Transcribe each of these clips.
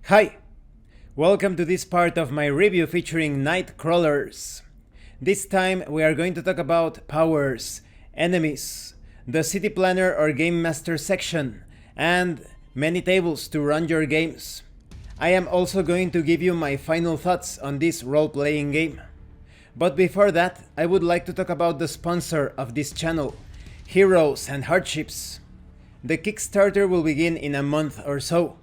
Hi! Welcome to this part of my review featuring Nightcrawlers. This time we are going to talk about powers, enemies, the city planner or game master section, and many tables to run your games. I am also going to give you my final thoughts on this role-playing game. But before that, I would like to talk about the sponsor of this channel, Heroes and Hardships. The Kickstarter will begin in a month or so.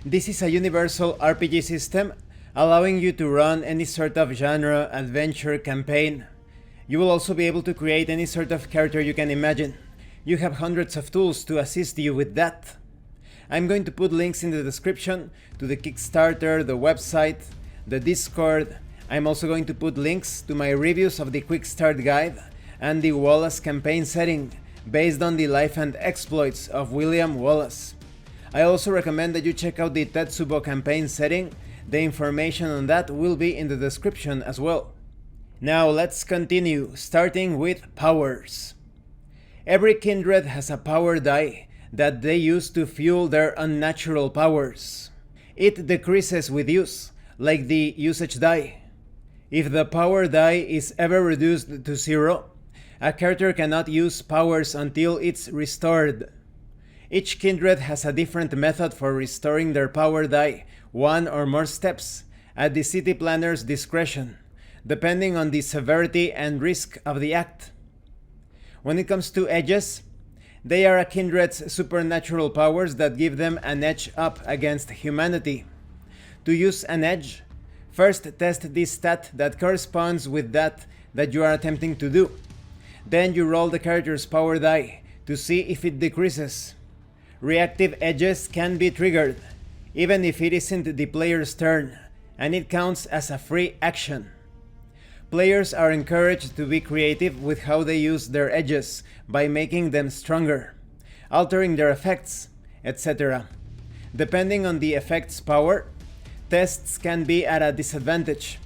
This is a universal RPG system allowing you to run any sort of genre, adventure, campaign. You will also be able to create any sort of character you can imagine. You have hundreds of tools to assist you with that. I'm going to put links in the description to the Kickstarter, the website, the Discord. I'm also going to put links to my reviews of the Quickstart guide and the Wallace campaign setting based on the life and exploits of William Wallace. I also recommend that you check out the Tetsubo campaign setting. The information on that will be in the description as well. Now let's continue, starting with powers. Every kindred has a power die that they use to fuel their unnatural powers. It decreases with use, like the usage die. If the power die is ever reduced to 0, a character cannot use powers until it's restored. Each kindred has a different method for restoring their power die, one or more steps, at the city planner's discretion, depending on the severity and risk of the act. When it comes to edges, they are a kindred's supernatural powers that give them an edge up against humanity. To use an edge, first test the stat that corresponds with that you are attempting to do. Then you roll the character's power die to see if it decreases. Reactive edges can be triggered, even if it isn't the player's turn, and it counts as a free action. Players are encouraged to be creative with how they use their edges by making them stronger, altering their effects, etc. Depending on the effect's power, tests can be at a disadvantage.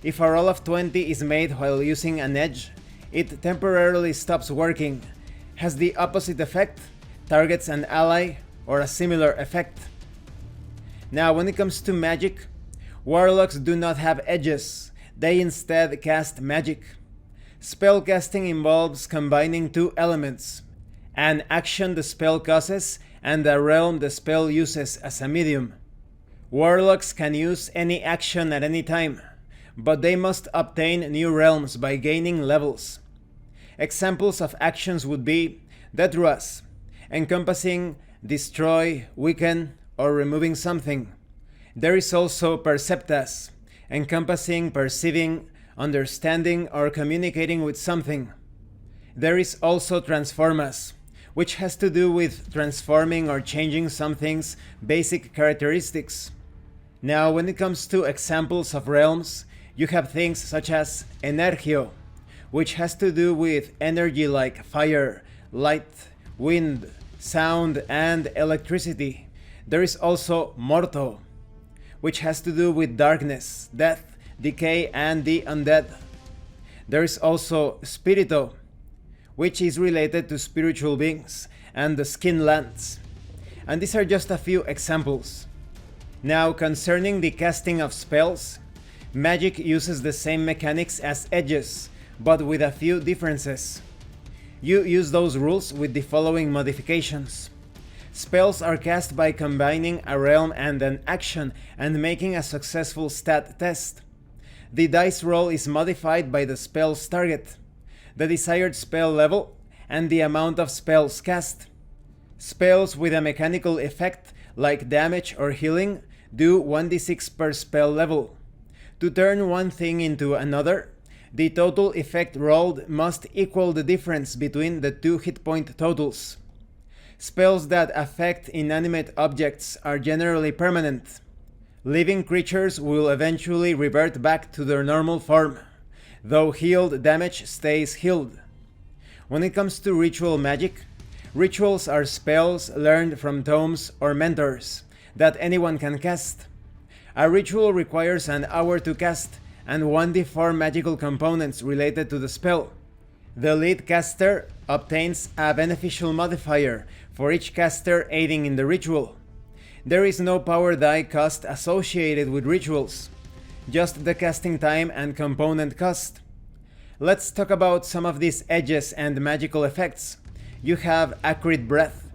If a roll of 20 is made while using an edge, it temporarily stops working, has the opposite effect, targets an ally, or a similar effect. Now when it comes to magic, warlocks do not have edges, they instead cast magic. Spellcasting involves combining two elements, an action the spell causes and a realm the spell uses as a medium. Warlocks can use any action at any time, but they must obtain new realms by gaining levels. Examples of actions would be Detruas, encompassing destroy, weaken, or removing something. There is also Perceptas, encompassing perceiving, understanding, or communicating with something. There is also Transformas, which has to do with transforming or changing something's basic characteristics. Now, when it comes to examples of realms, you have things such as Energio, which has to do with energy like fire, light, wind, sound, and electricity. There is also Morto, which has to do with darkness, death, decay, and the undead. There is also Spirito, which is related to spiritual beings, and the Skinlands. And these are just a few examples. Now, concerning the casting of spells, magic uses the same mechanics as edges, but with a few differences. You use those rules with the following modifications. Spells are cast by combining a realm and an action and making a successful stat test. The dice roll is modified by the spell's target, the desired spell level, and the amount of spells cast. Spells with a mechanical effect, like damage or healing, do 1d6 per spell level. To turn one thing into another, the total effect rolled must equal the difference between the two hit point totals. Spells that affect inanimate objects are generally permanent. Living creatures will eventually revert back to their normal form, though healed damage stays healed. When it comes to ritual magic, rituals are spells learned from tomes or mentors that anyone can cast. A ritual requires an hour to cast and 1d4 magical components related to the spell. The lead caster obtains a beneficial modifier for each caster aiding in the ritual. There is no power die cost associated with rituals, just the casting time and component cost. Let's talk about some of these edges and magical effects. You have Acrid Breath.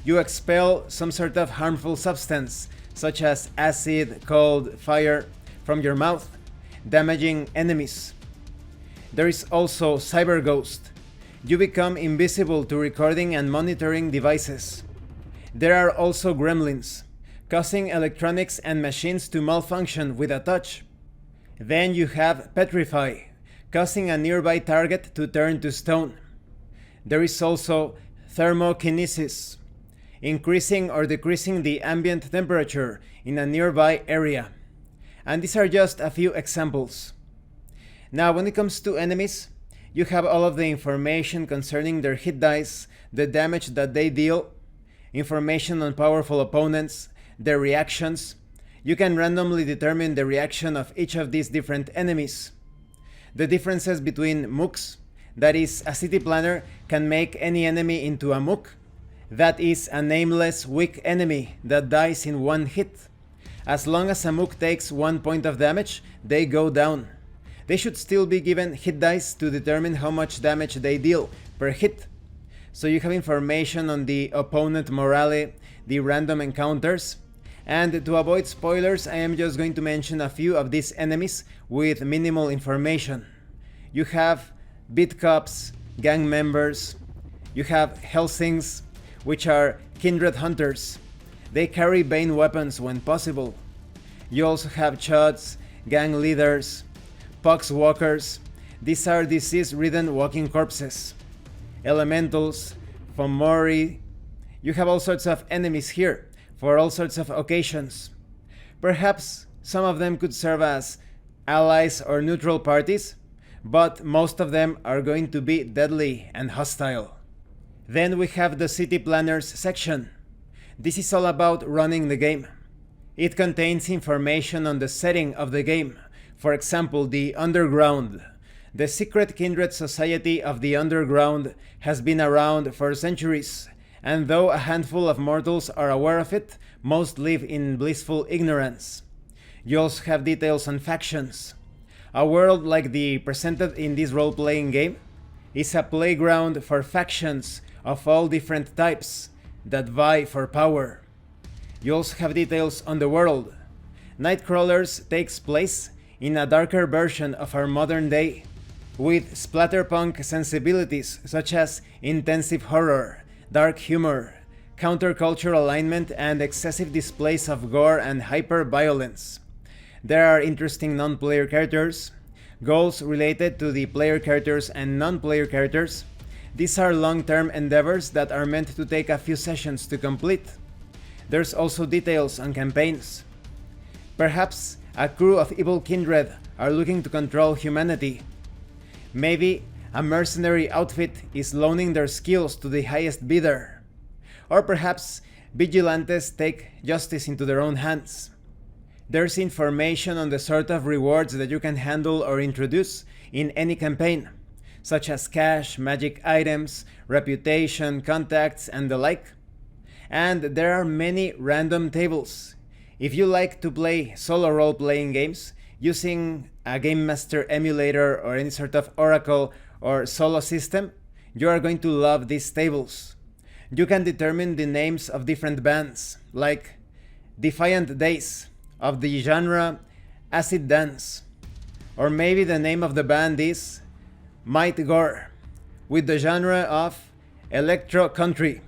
You expel some sort of harmful substance, such as acid, cold, fire, from your mouth, damaging enemies. There is also Cyber Ghost. You become invisible to recording and monitoring devices. There are also Gremlins, causing electronics and machines to malfunction with a touch. Then you have Petrify, causing a nearby target to turn to stone. There is also Thermokinesis, increasing or decreasing the ambient temperature in a nearby area. And these are just a few examples. Now, when it comes to enemies, you have all of the information concerning their hit dice, the damage that they deal, information on powerful opponents, their reactions. You can randomly determine the reaction of each of these different enemies. The differences between mooks, that is, a city planner can make any enemy into a mook, that is, a nameless weak enemy that dies in one hit. As long as a mook takes 1 point of damage, they go down. They should still be given hit dice to determine how much damage they deal per hit. So you have information on the opponent morale, the random encounters, and to avoid spoilers, I am just going to mention a few of these enemies with minimal information. You have Beat Cops, gang members, you have Helsings, which are kindred hunters. They carry bane weapons when possible. You also have Chuds, gang leaders, Poxwalkers. These are disease-ridden walking corpses. Elementals, Fomori. You have all sorts of enemies here, for all sorts of occasions. Perhaps some of them could serve as allies or neutral parties, but most of them are going to be deadly and hostile. Then we have the City Planners section. This is all about running the game. It contains information on the setting of the game. For example, the Underground. The secret kindred society of the Underground has been around for centuries, and though a handful of mortals are aware of it, most live in blissful ignorance. You also have details on factions. A world like the presented in this role-playing game is a playground for factions of all different types that vie for power. You also have details on the world. Nightcrawlers takes place in a darker version of our modern day, with splatterpunk sensibilities such as intensive horror, dark humor, counterculture alignment, and excessive displays of gore and hyper-violence. There are interesting non-player characters, goals related to the player characters and non-player characters. These are long-term endeavors that are meant to take a few sessions to complete. There's also details on campaigns. Perhaps a crew of evil kindred are looking to control humanity. Maybe a mercenary outfit is loaning their skills to the highest bidder. Or perhaps vigilantes take justice into their own hands. There's information on the sort of rewards that you can handle or introduce in any campaign, such as cash, magic items, reputation, contacts, and the like. And there are many random tables. If you like to play solo role-playing games using a Game Master emulator or any sort of Oracle or solo system, you are going to love these tables. You can determine the names of different bands, like Defiant Days, of the genre Acid Dance. Or maybe the name of the band is Might Gore, with the genre of Electro Country.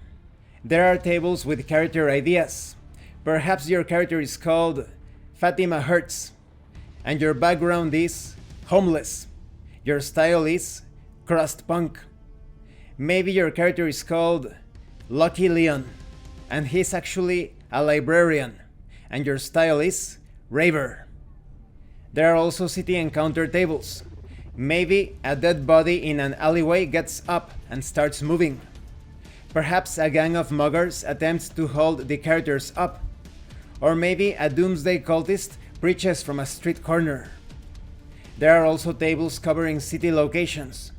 There are tables with character ideas. Perhaps your character is called Fatima Hertz, and your background is homeless. Your style is crust punk. Maybe your character is called Lucky Leon, and he's actually a librarian, and your style is raver. There are also city encounter tables. Maybe a dead body in an alleyway gets up and starts moving. Perhaps a gang of muggers attempts to hold the characters up. Or maybe a doomsday cultist preaches from a street corner. There are also tables covering city locations,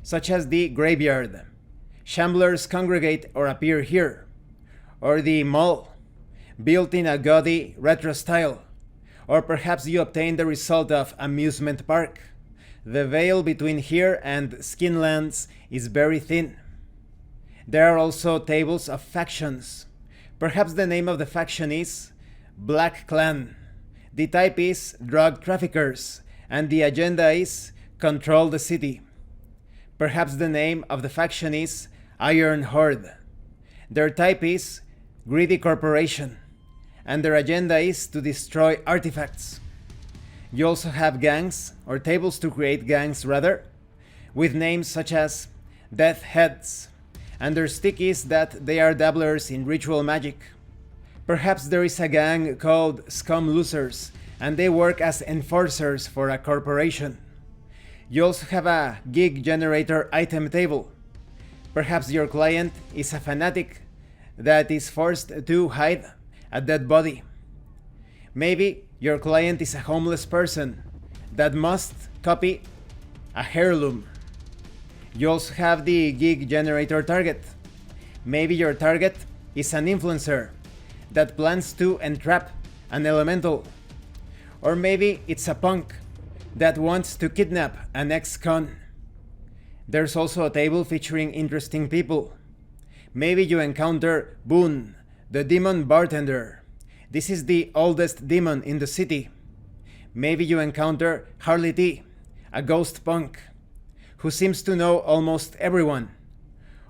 such as the graveyard. Shamblers congregate or appear here. Or the mall. built in a gaudy retro style. Or perhaps you obtain the result of amusement park. The veil between here and Skinlands is very thin. There are also tables of factions. Perhaps the name of the faction is Black Clan. The type is drug traffickers, and the agenda is control the city. Perhaps the name of the faction is Iron Horde. Their type is greedy corporation, and their agenda is to destroy artifacts. You also have gangs, or tables to create gangs rather, with names such as Death Heads, and their stick is that they are dabblers in ritual magic. Perhaps there is a gang called Scum Losers, and they work as enforcers for a corporation. You also have a gig generator item table. Perhaps your client is a fanatic that is forced to hide a dead body. Maybe your client is a homeless person that must copy a heirloom. You also have the gig generator target. Maybe your target is an influencer that plans to entrap an elemental. Or maybe it's a punk that wants to kidnap an ex-con. There's also a table featuring interesting people. Maybe you encounter Boone, the demon bartender. This is the oldest demon in the city. Maybe you encounter Harley T, a ghost punk, who seems to know almost everyone.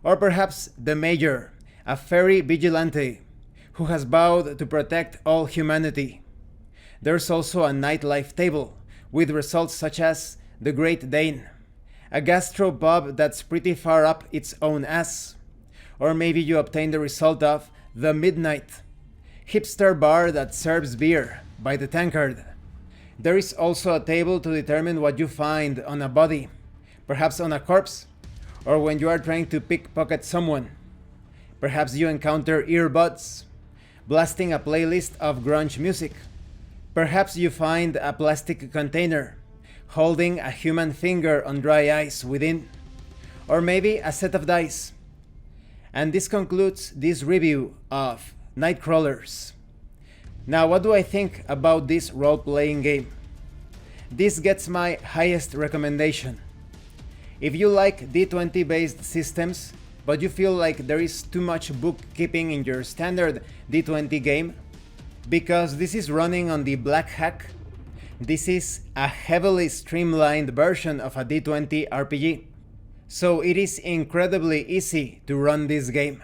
Or perhaps the Mayor, a fairy vigilante, who has vowed to protect all humanity. There's also a nightlife table, with results such as the Great Dane, a gastropub that's pretty far up its own ass. Or maybe you obtain the result of the Midnight, hipster bar that serves beer by the tankard. There is also a table to determine what you find on a body, perhaps on a corpse, or when you are trying to pickpocket someone. Perhaps you encounter earbuds, blasting a playlist of grunge music. Perhaps you find a plastic container, holding a human finger on dry ice within. Or maybe a set of dice. And this concludes this review of Nightcrawlers. Now, what do I think about this role-playing game? This gets my highest recommendation. If you like D20 based systems, but you feel like there is too much bookkeeping in your standard D20 game, because this is running on the Black Hack, this is a heavily streamlined version of a D20 RPG. So it is incredibly easy to run this game.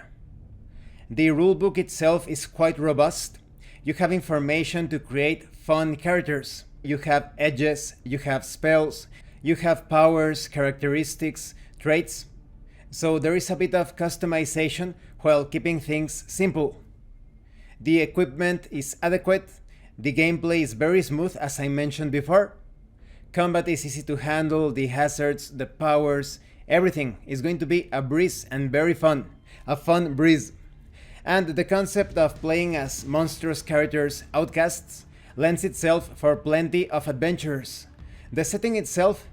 The rulebook itself is quite robust. You have information to create fun characters. You have edges, you have spells, you have powers, characteristics, traits. So there is a bit of customization while keeping things simple. The equipment is adequate. The gameplay is very smooth, as I mentioned before. Combat is easy to handle, the hazards, the powers, everything is going to be a breeze and very fun. A fun breeze. And the concept of playing as monstrous characters, outcasts, lends itself for plenty of adventures. The setting itself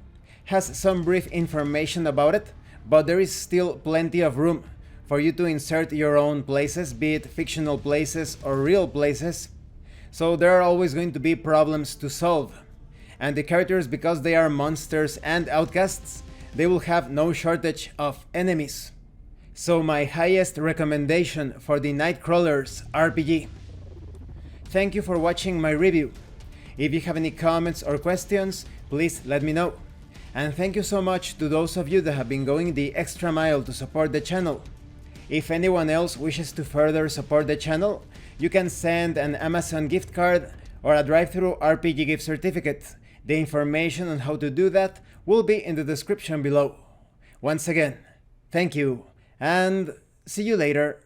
has some brief information about it, but there is still plenty of room for you to insert your own places, be it fictional places or real places. So there are always going to be problems to solve. And the characters, because they are monsters and outcasts, they will have no shortage of enemies. So my highest recommendation for the Nightcrawlers RPG. Thank you for watching my review. If you have any comments or questions, please let me know. And thank you so much to those of you that have been going the extra mile to support the channel. If anyone else wishes to further support the channel, you can send an Amazon gift card or a drive-thru RPG gift certificate. The information on how to do that will be in the description below. Once again, thank you, and see you later.